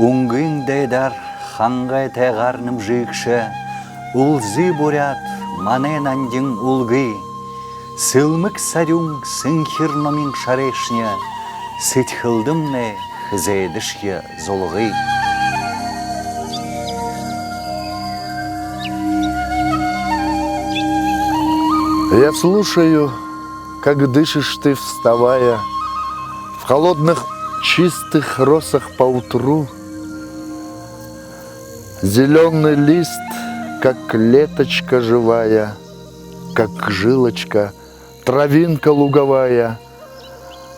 Уңгын дейдар ханға тәғарным жиікші, Улзы бурят манен андың улгы, Сылмык сарюң сынхир номин шарешня, Сытхылдымне хызайдышья золгы. Я слушаю, как дышишь ты, вставая, В холодных чистых росах поутру. Зеленый лист, как клеточка живая, Как жилочка, травинка луговая,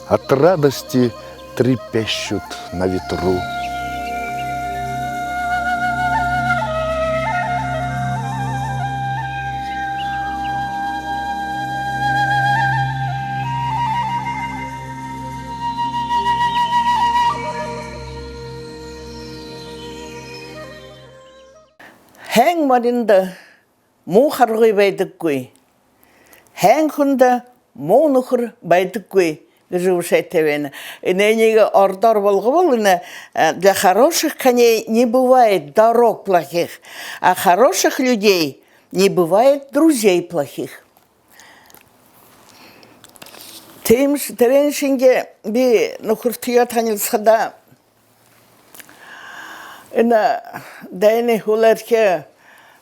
От радости трепещут на ветру. Хэн маринда мухаргы байдыккуй. Хэн хунда монухыр байдыккуй. Гжушетевен. Иненега ордор волговолына для хороших коней не бывает дорог плохих, а хороших людей не бывает друзей плохих. Тереншинге би нухуртия танилсада ина дайны хуларке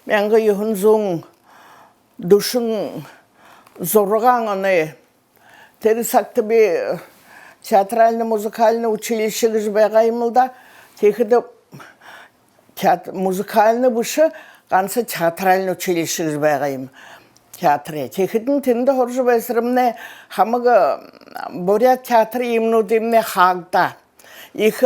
менга юхунзун душын зоргананы терисакты би театрально-музыкальное училище гжбегаймылда техиде музыкальный выше канса театральное училище гжбегайм театре техидин тинде хоржбайсырымне хамага бурят театры имнудимне хагда их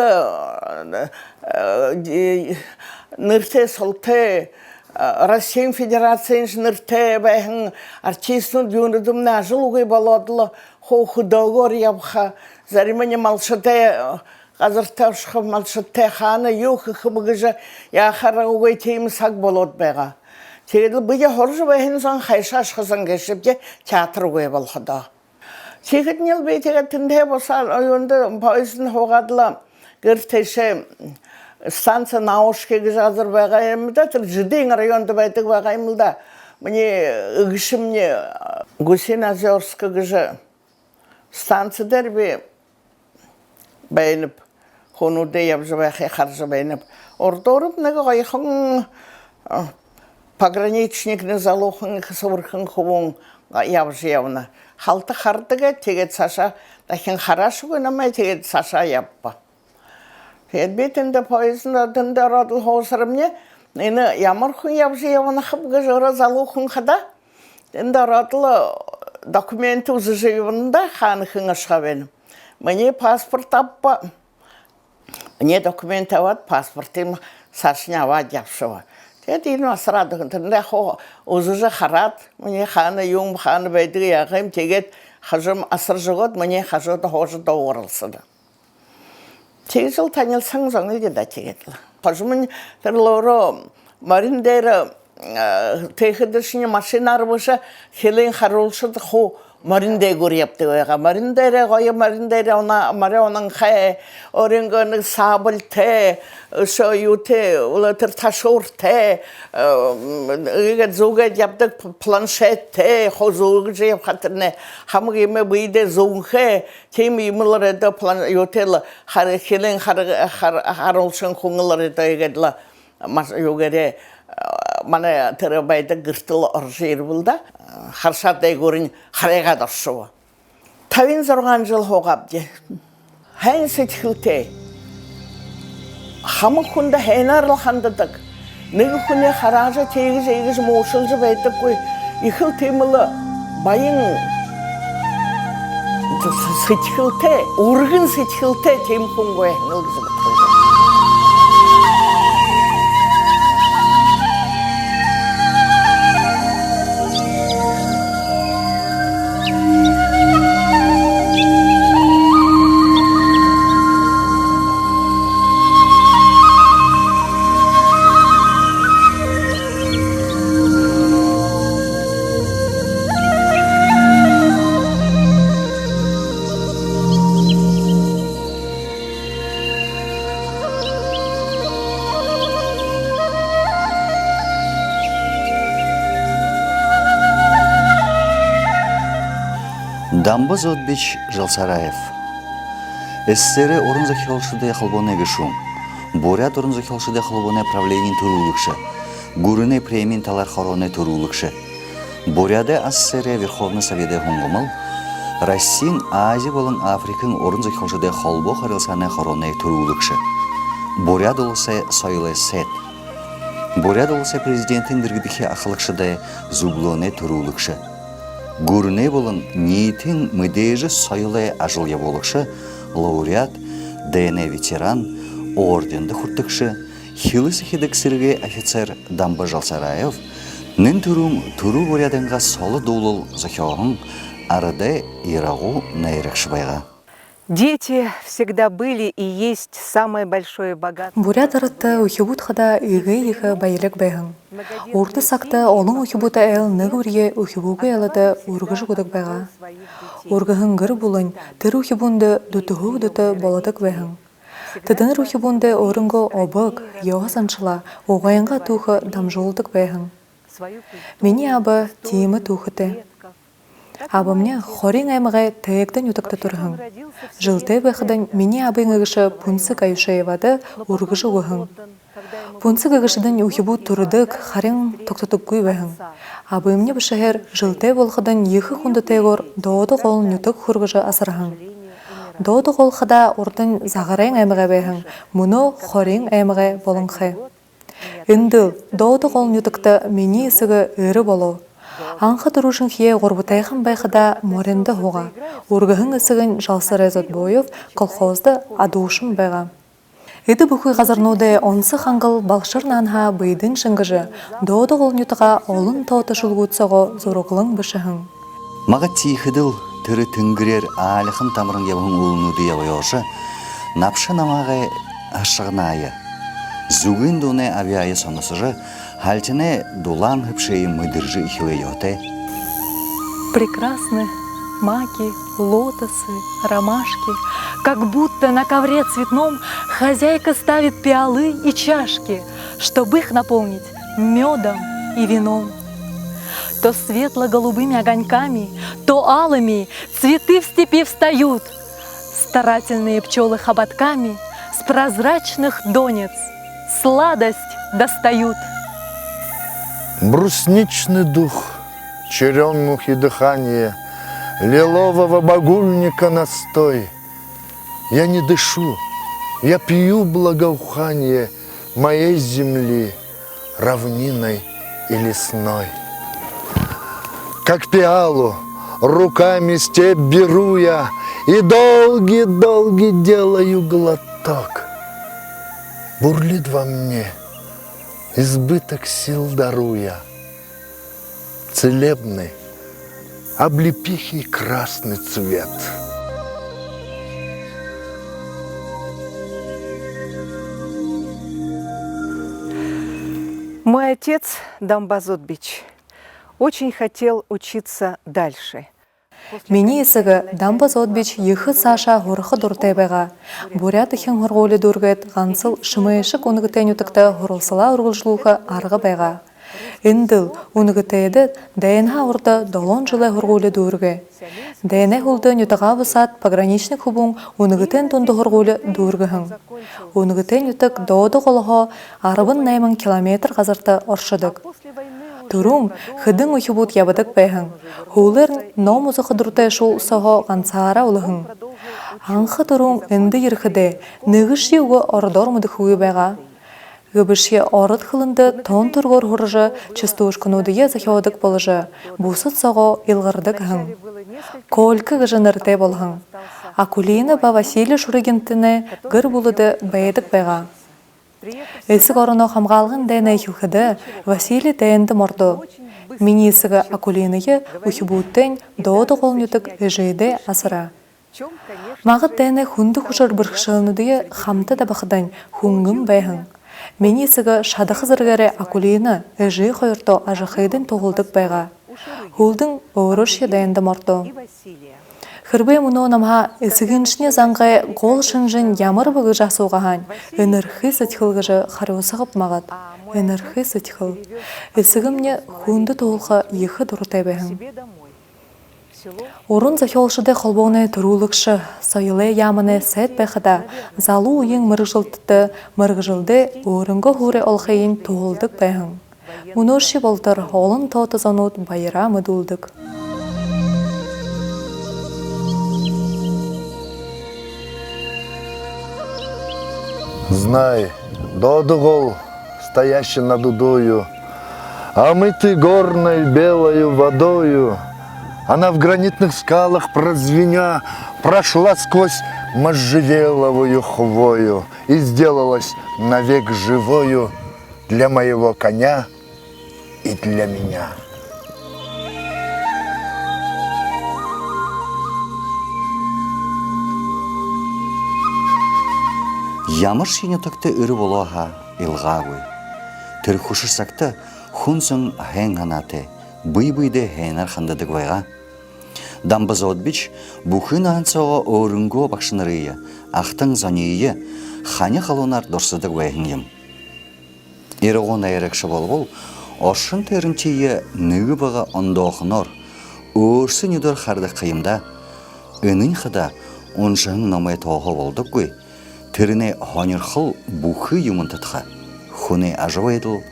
нырте солте Россия Федерациян нырте бэхэн артистун дюнудумне ажылугай баладлы худогор ябха заримане малшате газырташха малшате хана юх хыбыгыжа яхараугай тейм сак болот бэга Тегедл быя хоржы бэхэн сан хайшаш хызан гэшіпке театргой балхада Тегеднел бейтеге тінде босар ойонды поезін хоғадла гыртеше станция наушке гжазыр бағаймылда, жиден районды байтық бағаймылда, мне үгішімне Гусейно-Озерскі гжа станция дәрбе байынып, хонуды ябжы бақай қаржы байынып. Орда орып нәгі ғайқын пограничникні залуқын қысывырқын құбың ябжы явына. Халты қардыға тегет саша, дәкен қарашы көнамай тегет саша ябба. Бетінде поезында дында радыл хоғысырымне, ені ямырқын ябжы явына қыбғы жыры залуқын қада, дында радылы документі ұзы жайвында қанықын ашқа бенім. Мне паспорт аппа, мне документ авад, паспортым сашын авад япшыва. Теді асырадығын тінде ұзы жы қарад, мне қаны юң қаны бәйдігі яғым тегет қажым асыр жығыд, мне қажыды хоғы да орылсыды. Тегізіл танылсаң заңыл деді тегетлі. Қажымын түрлері маріндері тегідішіне машинар бұшы хелен қарулшыды қу маринде көрепті ойға. Маріндері қойы маріндері оның қай, орынгының сабыл те, ұшы юте, ұлытыр ташур те, зуға жаптық планшет те, қозуғы жеп қатырны, хамық еме бұйде зуңқы, тем емілер еді ютелі, хелен қарулшын қоңылар еді ойгеділі, өгере, мана тірі байды ғыртылы ұржыр бұлда, қаршадай көрін қарайға дұршуы. Тавин зорған жыл хоғабды. Хән сетхілте. Хамы күнді хән арылхандыдық. Негі күне қаражы тегіз моушылжы бәйдік қой. Ихіл темілі байын сетхілте, ұрғын сетхілте тем күн қой әңілгізі бұтқызы. Дамбыз Отбич Жалсараев. Эссере орын захилшыды халбоне гешум. Бурят орын захилшыды халбоне правлениен турулыкшы. Гурыне премин талар хороне турулыкшы. Буряде ассере Верховный Совете хунгумал. Россин Азия болын Африкан орын захилшыды халбо харилсане хороне турулыкшы. Бурят олысы сойлы сет. Бурят олысы президентин диргидихи ахылыкшыды зублоне турулыкшы. Гурне болын ниетин мыдежі сойлы ажылия болықшы, лауреат, ДН ветеран, орденді хұрттықшы, хилысы хедексірге офицер Дамба Жалсараев, нын туру бурядынға солы доулыл захиоғын арады ирағу найрықшы байға. Дети всегда были и есть самое большое богатство. Бурят арытты ухибут хада иғы байлық байғын. Орды сақты олың ухибута әл нығырге ухибуғы әліді урғыжы құдық байға. Орғығын ғыр бұлын тір ухибунды дұтығы дұты боладық байғын. Тыдыныр ухибунды орынғы обық, еуға саншыла, оғайынға тұғы дамжолдық байғын. Мені абы тиімі тұғыты. Абымне хорин аймағай тәйектен ютықта тұрғын. Жылтай байқыдан мені абын ғышы пунсы кайышаевады урғыжы ғығын. Пунсы ғышыдан ухибу тұрдық харин тоқтатық көй байғын. Абымне бішігер жылтай болқыдан ехі құнды тәйгор доғды қолын ютық құрғыжы асырғын. Доғды қолқыда ордың зағарайын аймағай байғын, мұны хорин аймағай болыңқы. Үнділ, доғды қолын ютықта мені есігі өрі болу. Аңқы тұрушын хие ғорбытайқын байқыда моренді хоға. Орғығын үсігін жалсыр әзот бойып, колхозды адуышын байға. Эді бүхі ғазырнуды онсы қаңғыл балшыр нанға бұйдың шыңғыжы, доғды қолын ютыға олын тауты шылғутсығы зоруғылың бішіғын. Маға тиіхіділ түрі түнгірер алықын тамырын ебің ұлынуды ебайошы, напшы намағы ашығынайы. Зүгін доне авиайы сонысыжы, Хальтине дулан хыпшей мыдыржи хилайоте. Прекрасны маки, лотосы, ромашки. Как будто на ковре цветном хозяйка ставит пиалы и чашки, чтобы их наполнить медом и вином. То светло-голубыми огоньками, то алыми цветы в степи встают. Старательные пчелы хоботками с прозрачных донец сладость достают. Брусничный дух, черемухи дыхание, лилового багульника настой. Я не дышу, я пью благоухание моей земли, равниной и лесной. Как пиалу руками степь беру я и долгий-долгий делаю глоток. Бурлит во мне избыток сил даруя, целебный, облепихий красный цвет. Мой отец, Дамбаз Отбич, очень хотел учиться дальше. Мені есігі Дамбаз Отбич ехі саша ғырқы дұртай байға. Бурят ихен ғырғолы дұрғыт ғансыл шымайышық оныгытен үтікті ғырылсыла ұрғылжылуғы арғы байға. Үнділ оныгытайды дайынға ұрды долон жылы ғырғолы дұрғы. Дайына ғылды нүтіға высат пограничник хубун оныгытен тұнды ғырғолы дұрғығын. Оныгытен үтік доғды қолығы арыбын наймын километр ғазырты оршыдық. Турум хыдың ухибут ябыдық байғын. Хулыр номузы қыдыртай шул саға ғансара олығын. Аңқы турум үнді ерхіде нығыши уғы ордор мұдық хуй байға. Гыбыши орыд қылынды тон тұрғыр хұрыжы чыстуыш күнудые захиодық болыжы. Бусыт саға илғырдық ғын. Колькі ғыжыныртай болғын. Акулина ба Василий Шурыгентіні ғыр бұлыды байедік байға. Эсік орыны қамғалғын дәйіне хилхіді Василий дәйінді морды. Мені есігі Акулиныйы ухибуттен доғды қолын үтік әжейді асыра. Мағыт дәйіне хүнді құшыр бірқшылынудыйы қамты да бақыдан хүнгім байғын. Мені есігі шады қызыргәрі Акулины әжей қойырты ажықайдың тоғылдық байға. Хулдың орышы дәйінді морды. Хырбай мұны намға есігіншіне заңғай қол шынжын ямыр бұғы жасуғаған, өнірхі сетхілгіжі қаруысығып мағат. Өнірхі сетхіл. Есігімне хүнді тоғылға ехі дұрытай бәйін. Орын захиолшыды холбоны турулыкшы, сойлы ямыны сәт бәхіда, залу уйын мырғжылтыды, мырғжылды орынғы хуре олхайын туылдық бәхін. Мұнырши болтыр, олын таутызанут байыра мұдулдық. Знай, додугол, стоящий над удою, омытый горной белою водою, она в гранитных скалах прозвеня прошла сквозь можжевеловую хвою и сделалась навек живою для моего коня и для меня. Ямыр шенетікті үрі болуға илғауы. Түр құшырсақты хунсын хэн ғанаты, бұй-бұйды хэнар қандадық вайға. Дамбыз отбіч бұхын ағынсаға орынғы бақшынырыйы, ақтың занейі, ханы қалонар дұрсыдық вайғын ем. Еріғон айрықшы бол, оршын төрінчейі нүгі бұға ондоғынор, өрсін үдір қарды қиымда, үнін қыда оншығын намай тоғы болдық қой. Түріне ханырхыл бұхы юмынтытқа, хуне ажуайдыл,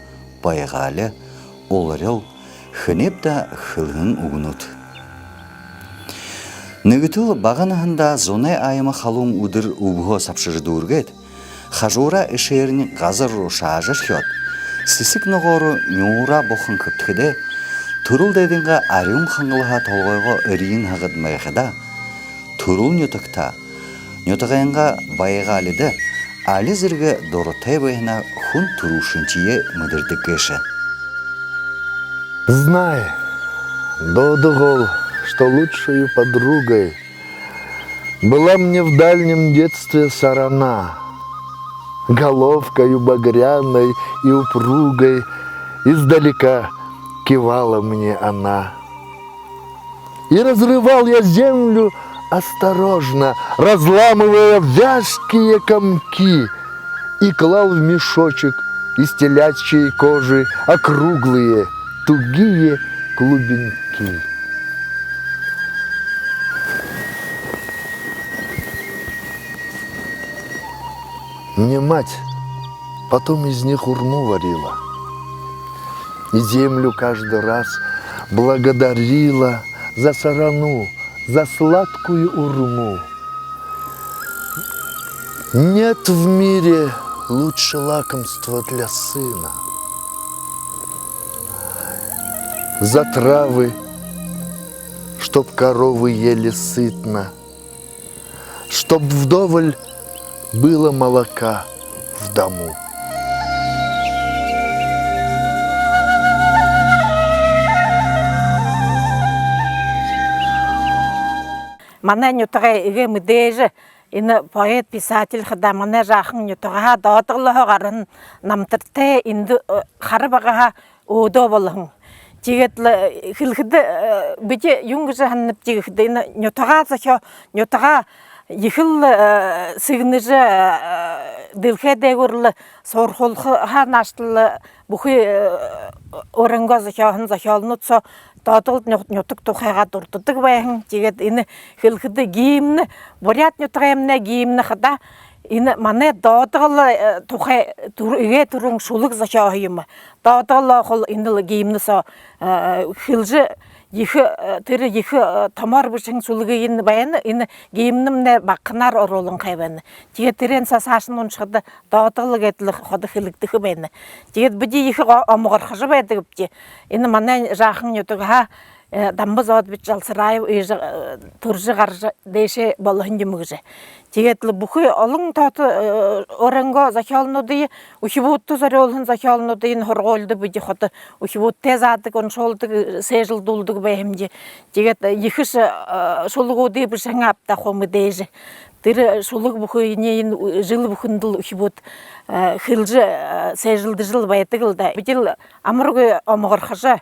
байғалы, оларыл, хынеп да хылын угынут. Нүгітіл бағанығында зоне айымы қалуым удыр убығы сапшырды үргет, хажура ішерін ғазыр шажыр хет, сісік нұғыры нюра бұқын көптіде, тұрыл дәдіңға арым қаңғылыға толғайға үрейін ғағыд мәйғыда, тұрыл нютықта, Нютағайынға байыға алиды, али зіргі доротай байына хун турушынчие мұдырды кеші. Знай, додугол, что лучшей подругой была мне в дальнем детстве сарана, головкою багряной и упругой издалека кивала мне она. И разрывал я землю осторожно, разламывая вязкие комки, и клал в мешочек из телячьей кожи округлые, тугие клубеньки. Мне мать потом из них урну варила, и землю каждый раз благодарила за сарану, за сладкую урму. Нет в мире лучше лакомства для сына. За травы, чтоб коровы ели сытно, чтоб вдоволь было молока в дому. Мана нютага иге мүдежі, ині поэт, писатель хыда мана жақын нютага дадығылығы ғарын намтырты инді қары бағаға оdo болығын. Жегетлі хілхіді бүде юңғы жағынып жегіді нютага зақы нютага ехіл сығыныжы дылхе дегірлі сорхолға наштылы бұхы орынға зақығын зақығылынытса Татыл нютук тухайга туртудук байын, жегет ини хилхиди гийимни, бурят нютугайымна гийимни хада, ини мане дадығылы тухай иге турун шулық зашағыйымы. Дадығылы хол инili гийимни со хилжи тірі ехі тамар бішін шулығы ені байыны, ені гейімнімне бақынар оролын қайбаны. Жегет терен сасашын оншыды дадығылы кетілі ходы хиліктігі байыны. Жегет бүді ехі омығыр қыжы байды көпте. Ені мана жақын өтігі дамбыз ауд біт жалсырайы тұржы қаржы дейші болығын демігізі. Жегетлі бұқы олың таты орынға закалынуды, ұхибутты зары олын закалынуды, хорғолды бүді ходы ұхибут тез адық, он шолды сейжіл дұлдығы бәйімде. Жегет ехіші шолығуды бір шаңа апта қомы дейжі. Тірі шолық бұқы енейін жылы бұқындыл ұхибут хилжы сейжілді жыл бәйтігілді. Бүділ амырғы омығыр қыжы.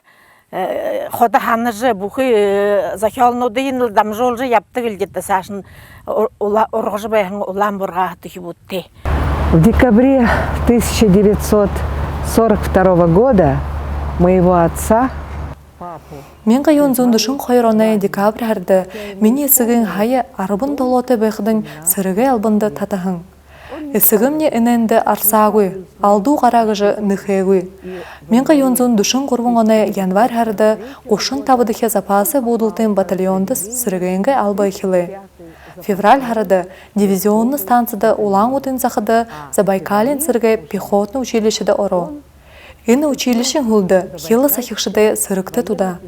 Хода ханыжы бұхы закалынуды дамжолжы япты келдетті сашын орғыжы байын улан бұрға түхі бұтты. В декабре 1942 года моего отца, папу, Мен қайон зондышын қойроны декабрь харды, мені сігін хайы арбын толоты бәқдің сырығы албынды татахын. Сігімне іненді арсағы, алду қарағыжы нұхегы. Мен қайон зондышын құрбыңыны январь харды, қошын табыдықе запасы бодылтын батальонды сырығынғы албай хилы. Февраль харды дивизионны станцияда улан утын зақыды Забайкалин сырғы пехотны училищеде оро. Ені училищен хулды, хилы сахихшыды сырыкты туда.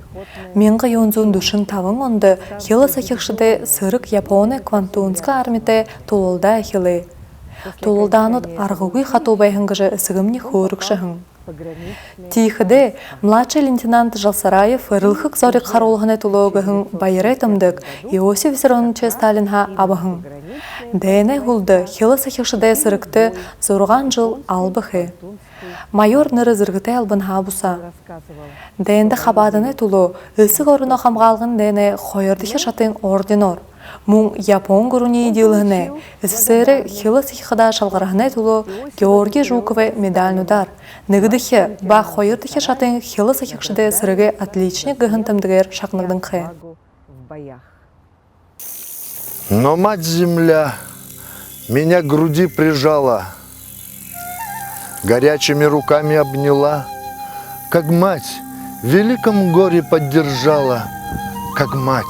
Менгі йонзун душын тавын онды, хилы сахихшыды сырык Японы Квантунска армите тололда хилы. Тололданут арғуғи хату байхынгыжы сығымне хорықшыхын. Тихыды, младший лейтенант Жалсараев рылхык зорик харолғыны тулогыхын байырай тымдык Иосиф Виссарионович Сталинға абыхын. Дәйіне хулды, хилы сахихшыды сырыкты зорған жыл албыхы. Майор ныры зыргытай албын хабуса. Дәйінді хабадыны тулу, үсік орыны қамғалғын дәйіне қойырдығы шатын орденор. Мұң Япон күріне идеалыны, СССР хилы сихыда шалғарағыны тулу Георгий Жуковы медальнудар. Нығыдығы ба қойырдығы шатын хилы сихықшыды сырығы отличник гығынтымдығыр шақнығдың қы. Но мать-земля меня к груди прижала, горячими руками обняла, как мать в великом горе поддержала, как мать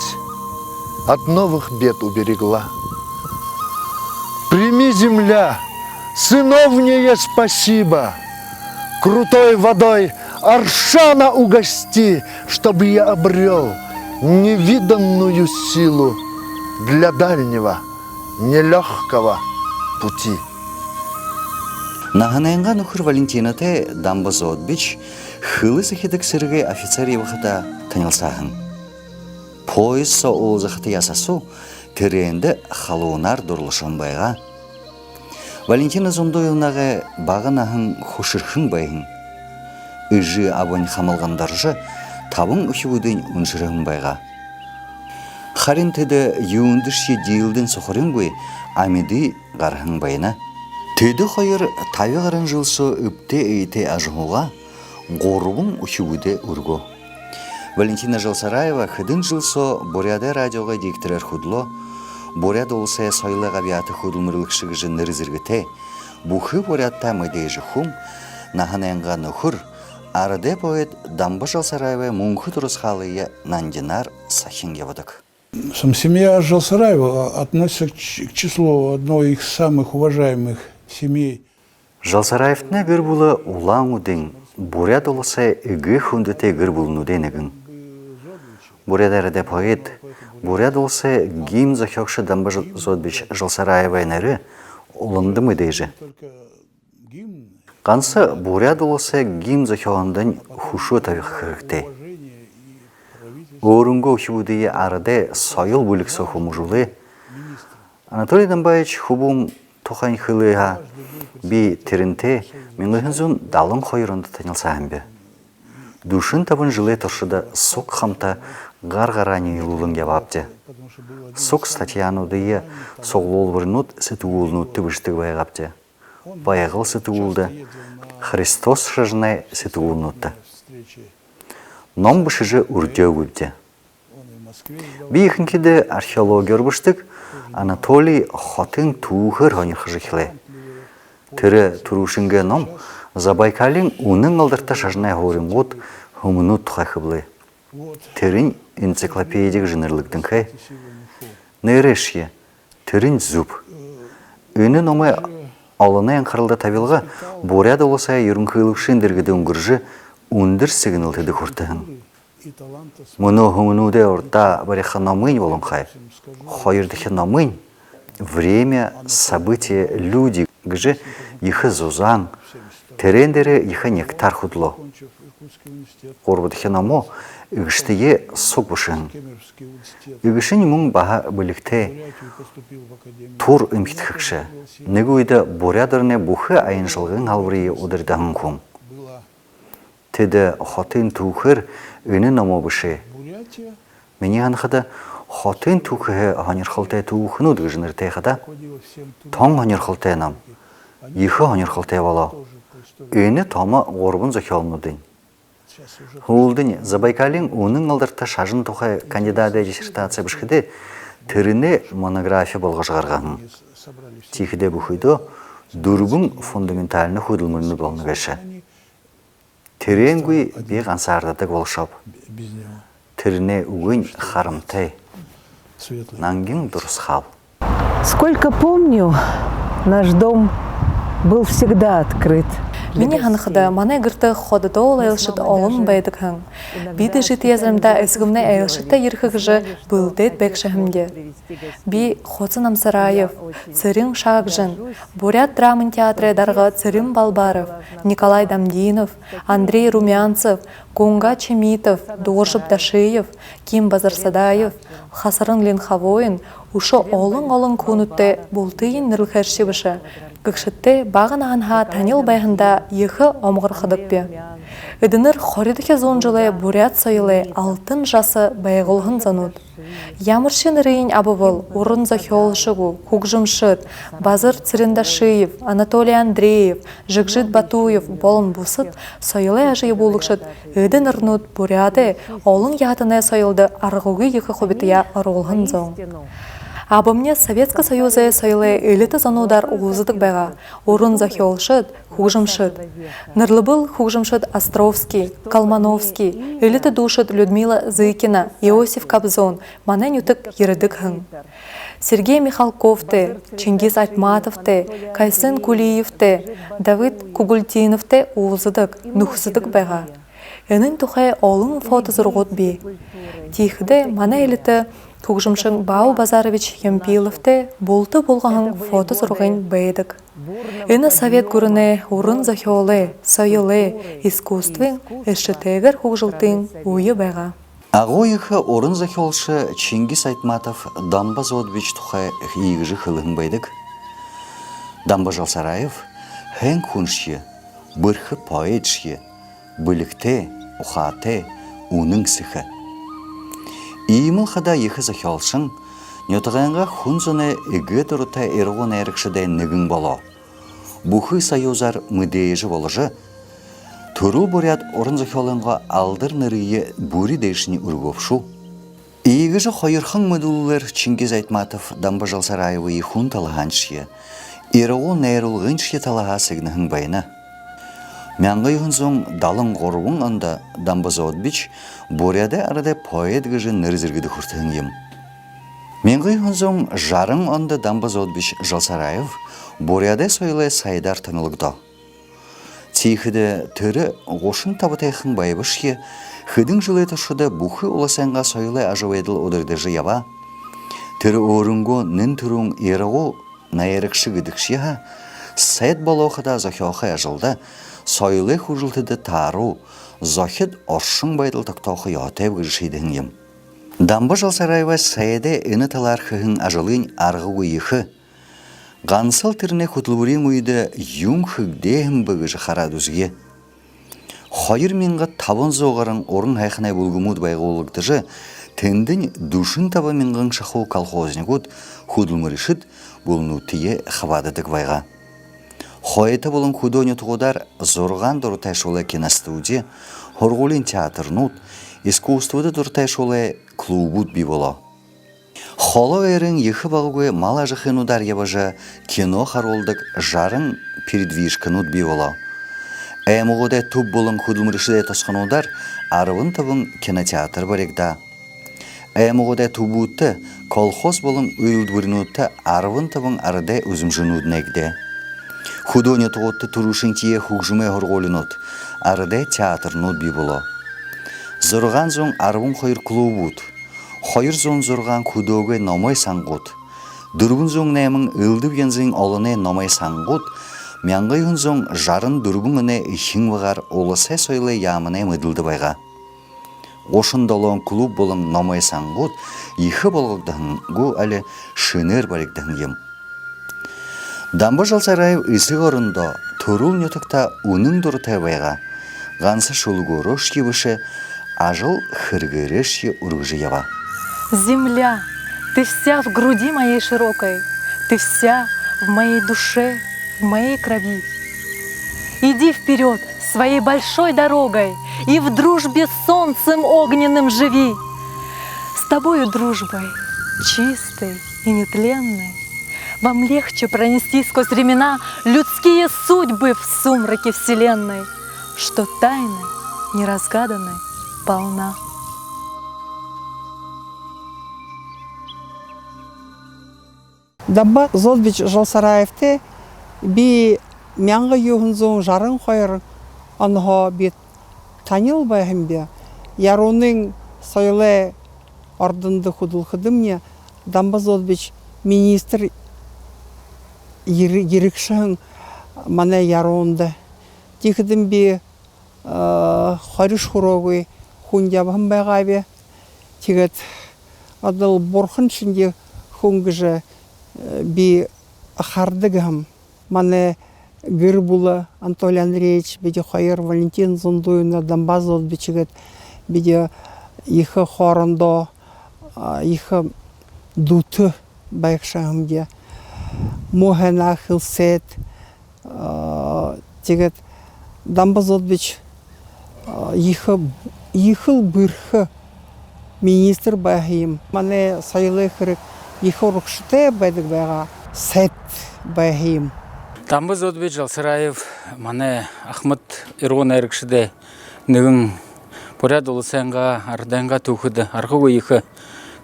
от новых бед уберегла. Прими, земля, сыновнее спасибо, крутой водой Аршана угости, чтобы я обрел невиданную силу для дальнего, нелегкого пути. Наханайынға нұхыр Валентинаты дамбыз отбич хылы сахидік сірге офицер евіқыта танылсағын. Поезд со олзақыты ясасу тіренді халуынар дұрлышын байға. Валентина Зондоевнағы бағын ағын хушырхын байғын. Үжі абын қамылғандаржы табын үхівудың үншірігін байға. Харин теді юындыршы дейілдің сұқырын бөй амиды ғарғын байына. Теді қойыр тавы ғарын жылсы үпте әйте ажығуға ғорубың үхівуді үргі. Валентина Жалсараева хыдын жылсо Буряда радиоға диктирер худло, Буряд олсая сойлыға биаты худылмырлықшығы жынныры зіргіте, бұхы Бурядта мәдейжі хум, наханайынға нұхыр, арыде поэт Дамба Жалсараева мұңхы тұрыс халыя нандинар сахин явадық. Семья Жалсараева относится к числу одной из самых уважаемых семей. Жалсараевтна гір бұлы улан ұдың, Буряд олсая үгі хүндіте гір бұлынуден үгін. Буряд әріде поэт, Буряд олсая гим захёкшы Дамба Жалсараева әнәрі ұлынды мүдейжі. Қансы Буряд олсая гим захёғандың хушу тавиқ қырықте. Орынғы ұхивудығы арыде сайыл бөлік соқу мұжулы. Анатолий Дамбаевич хубум тоқайн хылыға би тірінте менғығынзун далын қойырынды танылсағын бе. Душын табын жылы тұршыда соқ қамта ғар-ғарани ұлылың ябапты. Соқ статьянудығы соғлол бірнут сеті ұлынут түбіштігі байғапты. Баяғыл сеті ұлды, Христос шыжынай сеті ұлынутты. Ном бішіжі үрдеу өбді. Бейхінкеді археология өрбіштік Анатолий хотын туғыр ғанырқы жықлы. Тірі тұрушынғы ном Забайкалин оның алдырта шажынай ғорын ғод ғымыну тұқақыблы. Тірін энциклопедик жынырлықтың қай. Нәрешке, тірін зуб. Үні номы алыны аңқарылда табилға Буряд олысая ерінкілікшін діргіді үңгіржі үндір сигналтыды құртығын. Мұны ғымынуде орта бареха намын болын қай. Қойырдығы намын время, события, люди гжи ихы зузан, терендері ихы нектар худло. Қорбыдығы намо үгіштіге соқ бұшын. Үгішін мұң баға білікте тур үмкітхікші. Негуйді Бурядырны бұхы айыншылғын алвырые удырдағын құм. Теді хотын туғыр үні намо бұшы. Мені ғанқыда хотын туғығы ғанырқылтай туғын ұдғыжыныр тейқыда. Тоң ғанырқылтай нам. Ихы ғанырқылтай бала. Үні тома ғорбын зөке алынудың. Улдың Забайкалин оның алдырта шажын тухай кандидаты диссертация бішкіде түріне монография болға шығарған. Тихіде бұхыды дұрбың фундаментальны худылмырны болны кәші. Түренгүй бек ансардадық болшап. Түріне угын харымтай. Нангин дұрыс хал. Сколько помню, наш дом был всегда открыт. Мені ханықыда маны гырты ходыда ол әйлшыт олын байдық хаң. Биді жит езімді әсігімні әйлшытта ерхіг жы бұлдет бәкшіхімде. Би Хоцын Амсараев, Цырин Шагжин, Бурят драмын театры дарға Цырин Балбаров, Николай Дамдинов, Андрей Румянцев, Гунга Чемитов, Доржып Дашиев, Ким Базарсадаев, Хасарын Ленхавойын, Ушо олың конутте болтыйын нырылхәрші біші. Гүкшітте бағын ағанға танил байғында ехі омғыр қыдық бе. Үдінір хоридіке зон жылы Бурят сойылы алтын жасы байғылғын зануд. Ямыршын рейін абывыл, урын захиолшығу, Хугжымшыт, Базыр Цирендашиев, Анатолий Андреев, Жигжит Батуев болын бұсыт, сойылы әжейі болықшыт, үдін ұрнуд Буряды, олың ятыны сойылды арғуғы ехі хобития ұрғылғын зон. Абымне Советский Союзы сойлы элиты занудар уғызыдық байға, урын захиолшыт, Хугжымшыт. Нырлыбыл Хугжымшыт Островский, Калмановский, элиты душыт Людмила Зыкина, Иосиф Кобзон, манен ютык ерідік хың. Сергей Михалковты, Чингиз Айтматовты, Кайсын Кулиевты, Давид Кугультиновты уғызыдық, нұхызыдық байға. Энің тұхай олың фото зұрғыт бей. Тихіде мана элиты Хугжымшын Бау Базарович Емпиловты болты болғағын фото зұрғын бәйдік. Эні совет көріне урын захиолы, сойылы, искусствын, әшітегір хугжылтын ойы байға. Ағойықы орын захиолшы Чингиз Айтматов Дамба Зодбич тұхай егіжі қылығын бәйдік. Дамба Жалсараев хэн күнші, бірхі поэтші, білікте, ұхаты, уның сіхі. Иіміл қада ехі захиолшын, нетағанға хүнзіні үгі тұрыта әрғын әрікшіде нігін бало. Бұхы союзар мүдейжі болыжы, Турул Бурят орын захиолынға алдыр нырыйы бүри дейшіні үргөпшу. Иегіжі қойырхың мүділілер Чингиз Айтматов Дамба Жалсараевы ихун талағаншия, әрғын әрілгіншия талаға сігнігін байына. Мәңгі үйінзің далың ғоруын анда Дамба Зодбич Буряда арада поэт гіжі нырзіргіді күртігін ем. Мәңгі үйінзің жарың анда Дамба Зодбич Жалсараев Буряда сойлы сайдар таңылығда. Тихіде түрі ғошын табытайқын байбышке, хыдың жылы тұшыда бұхы оласанға сойлы ажуайдыл одырдыжы яба. Түрі орынғы нін түрің еріғу найырықшы гідікшеға, сайт балоқыда захиоқы ажылда, сойлы хужылтыды тару, захид оршың байдыл тақтауқы ятайб гіршейдің ем. Дамба Жалсараева сайды үні таларқығын ажылын арғығы ехі. Ғансыл түріне құтылбырин өйді юң хүгдейім бүгіжі қарадузге. Қойыр менға табын зоғарын орын хайқынай бұлгымуд байғы олықтыжы, тендін душын табы менғын шақу колхознигуд құтылмырышыд бұлыну тие қабадыдық байға. Қойыты бұлын құдоны тұғыдар зорған дұртай шолы киностудия, Хорғулин театрнуд, искусстводы дұртай шолы клубуд би боло. Холо әрін ехі бағуы мала жықын удар ебажы кино харолдық жарын передвижкануд би боло. Әміғыда түп болын құдылмырышыда тосқан удар арвын табын кинотеатр барекда. Әміғыда түбутты колхоз болын өйілдвірінуытты арвын табын арыда өзімжінуд нәгде. Худоня тұғытты тұрушын тие хугжуме хорголинут, арыда театрнуд би боло. Зұрған зоң арвын қойыр клубуд. Қойыр зоң зұрған худоғы номай саңғуд. Дүрбін зоң нәмін үлдіп еңзің олыне номай саңғуд. Мәңғай үн зоң жарын дүрбін үне ихің вағар олысы сойлы ямыне мүділді байға. Ошын долон клуб болың номай саңғуд, ихі болғыдығын ғу әлі шыныр барекдігін ем. Дамба Жалсараев isi орында Турул нетікта оның дұрытай байға, ғансы шулгорош ебіші, ажыл хыргырыш ургжи ява. Земля, ты вся в груди моей широкой, ты вся в моей душе, в моей крови. Иди вперед, своей большой дорогой и в дружбе с солнцем огненным живи. С тобою дружбой, чистой и нетленной, вам легче пронести сквозь времена людские судьбы в сумраке вселенной, что тайны неразгаданной полна. Дамба Зодбич Жалсараевте би мянга юхунзон жарын қойыр анға бет танил байхымбе. Яруның сойлы ордынды худулхыдымне Дамба Зодбич министр ерекшің мана яруынды. Тихідім би хариш хурогы хундябым байғабе. Тегет адыл борхын шынде хунгыжы би ахардыгам. Мане Гырбула Анатолий Андреевич биде хайыр Валентин Зондуевна Дамба Зодбичигет биде ихы хорындо ихы дуты байқшағымге мухена хилсет тегет Дамба Зодбич ихыл бұрхы министр байхим. Мане сайлы хырык ихы рұқшыте байдық байға сет байхим. Дамба Зодбич Жалсараев мане Ахмад Ирон әрікшіде нүгін поряд олысанға ардайынға тұқыды. Арғы ойықы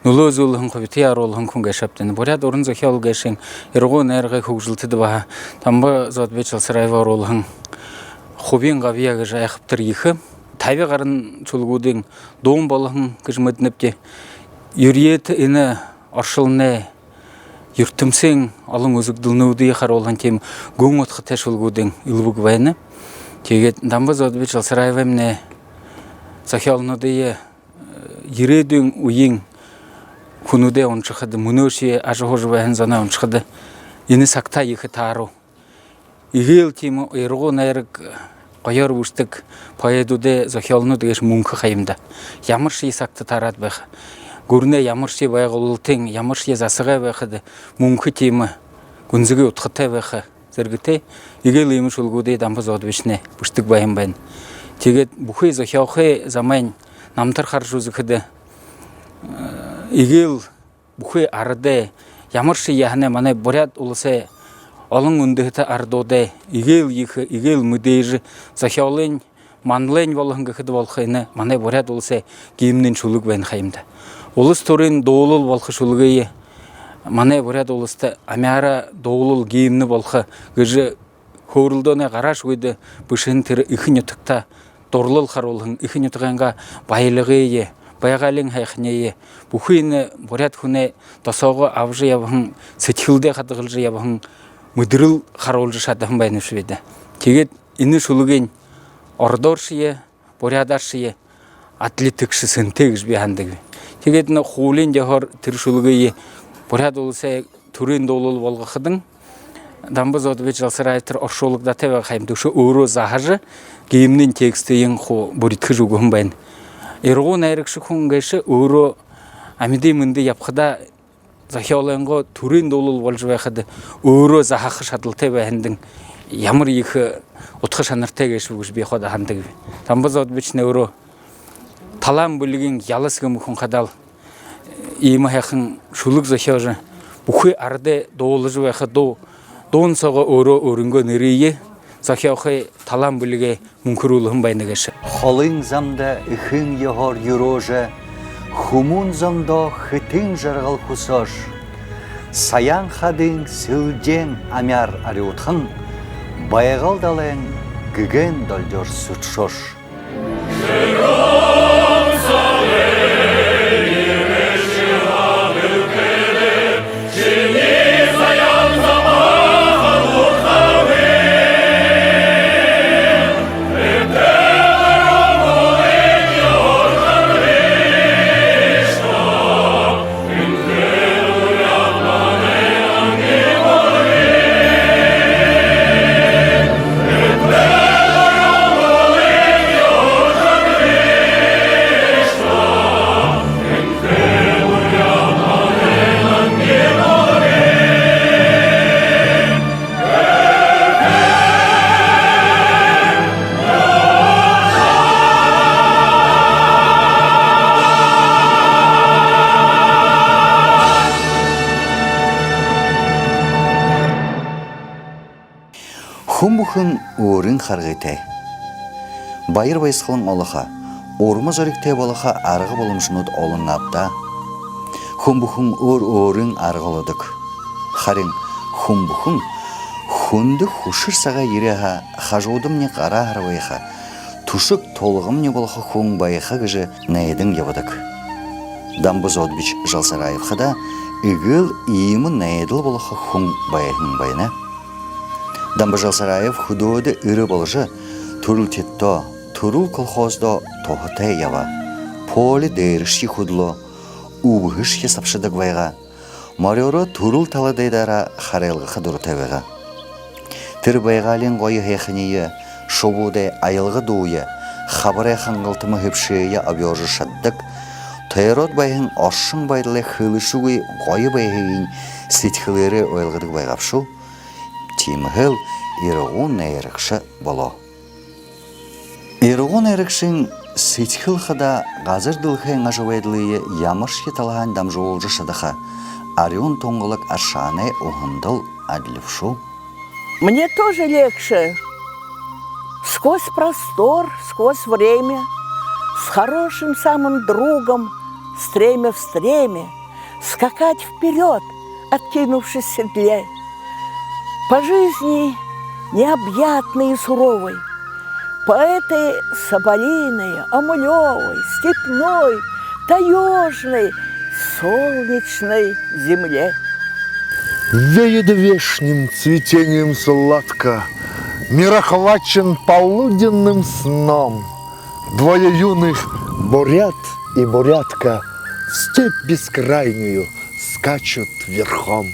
нулы өзулығын қобеті аролығын күнге шаптыны. Поряд орын зәхиал гәшін Ирон әрігі көкжілтіді баға. Дамба Зодбич Жалсараев аролығын қобен ғавияғы жайқыптыр екі. Тайве қарын чулгудың доғын балығын күжмедініпте. Юриеті іні аршылыны юртымсың алың өзік дылнуды еқар олған тем гөң отқы тәшілгудың үлбіг байыны. Тегет Дамба Зодбич Жалсараев әміне сахиалынуды ередің ұйың күнуде оншықыды, мұнөші ажығожы байын зана оншықыды. Ені сақта екі тару. Игел темі ұйырғын әрік қойар ұштық пайедуде сахиалынуды кеш мүңкі қайымда. Ямыршы сақты тарат байқы. Көріне ямыршы байғы ұлтың, ямыршы засыға байқыды, мүңкі темі күнзігі ұтқытай байқы зіргіте, егел еміш ұлғуды Дамба Зодбичне бұштық байын байын. Тегет бұқы захиауқы замайн намтар қаржузықыды, егел бұқы арыды, ямыршы яғыне маны боряд ұлысы алың үндіғіті ардоды, егел екі, егел мүдейжі захиаулын, манлын болғынғы қыды болқыны, маны боряд ұлысы кейімнен шулық байын қайымды. Олыс төрін доғылыл болқы шулығы маны боряд ұлысты амяра доғылыл кейімні болқы ғыжы көрілдіні қараш өйді бұшын түрі үхін үтікті дорлыл қаролығын үхін үтіғанға байлығы байғалың хайқыне бұқыны боряд күні досауғы авжы ябығын сетхілде қадығылжы ябығын мүдіріл қаролжы шадығын байны шүведі. Тегет іні шулығын ордоршые, борядаршие атлетикші сынтегіш бейхандығы. Тегетіні қуылын жағыр түршілігі боряд олысы түрін долыл болғықыдың. Дамба Зодбич Жалсараевтыр оршолықда тәуі қаймдықшы өрі захажы кейімнен тексті ең қо бориткі жүгіғын байын. Ерғын әрікші күнгайшы өрі әмеді мүнді япқыда захиалайынғы түрін долыл болжы байқыды өрі захақы шадылтай байындың ямыр екі ұтқы шаныртай кеші бүгіш бейқода хандығы. Дамба Зодбичне өрі талам бөлігін ялысығы мүхін қадал емі әқін шулық захиалжы бұқы арды доғылыжы байқы доғын соғы өрі өрінгі нөрейі захиалқы талам бөлігі мүмкірулығын байны кеші. Холын замда үхін егор юрожы, хумун замда хытын жарғал хусош, саян хадын сылден амяр ариутхын, байғал далын гіген дольдер сүтшош. Хумбухын орын харгыте. Байыр байсқылың олыға, орымы зорикте болыға арғы болымшынуд олың апта. Хумбухын орын арғылыдық. Харин хумбухын хунды хушыр саға ереға, хажудым не қара арвайға, тушық толығым не болыға хуң байыға гыжы нәйдің евадық. Дамбыз Отбич Жалсараевхада игыл иімі нәйділ болыға хуң байығын байына. Дамбыз Жалсараев худоды үрі болыжы турыл тетто, турыл колхоздо тоғытай ява, полі дейріші худло, уғыш хесапшыдық байға, марёры турыл таладайдара харайлғы қадыры тәвеға. Тір байғалин ғойы хейхінейі, шобудай айылғы дуы, хабырай хаңғылтымы хепшейі абьожы шаддық, тайрот байын ашшың байдылы хылышуғай ғойы байғайын сетхілері ойлғыдық байғапшу, тимхіл ирығун әйрікші боло. Ирығун әйрікшін сетхіл қыда ғазыр дылхайын ажывайдылығы ямыршке талған дамжуылжы шыдыға, арион тоңғылық аршаны ұғындыл әділіпшу. Мне тоже легче. Сквозь простор, сквозь время, с хорошим самым другом, стремя в стреме, скакать вперед, откинувшись в седле. По жизни необъятной и суровой, по этой соболиной, омулевой, степной, таежной, солнечной земле. Веет вешним цветением сладко, мир охвачен полуденным сном. Двое юных бурят и бурятка в степь бескрайнюю скачут верхом.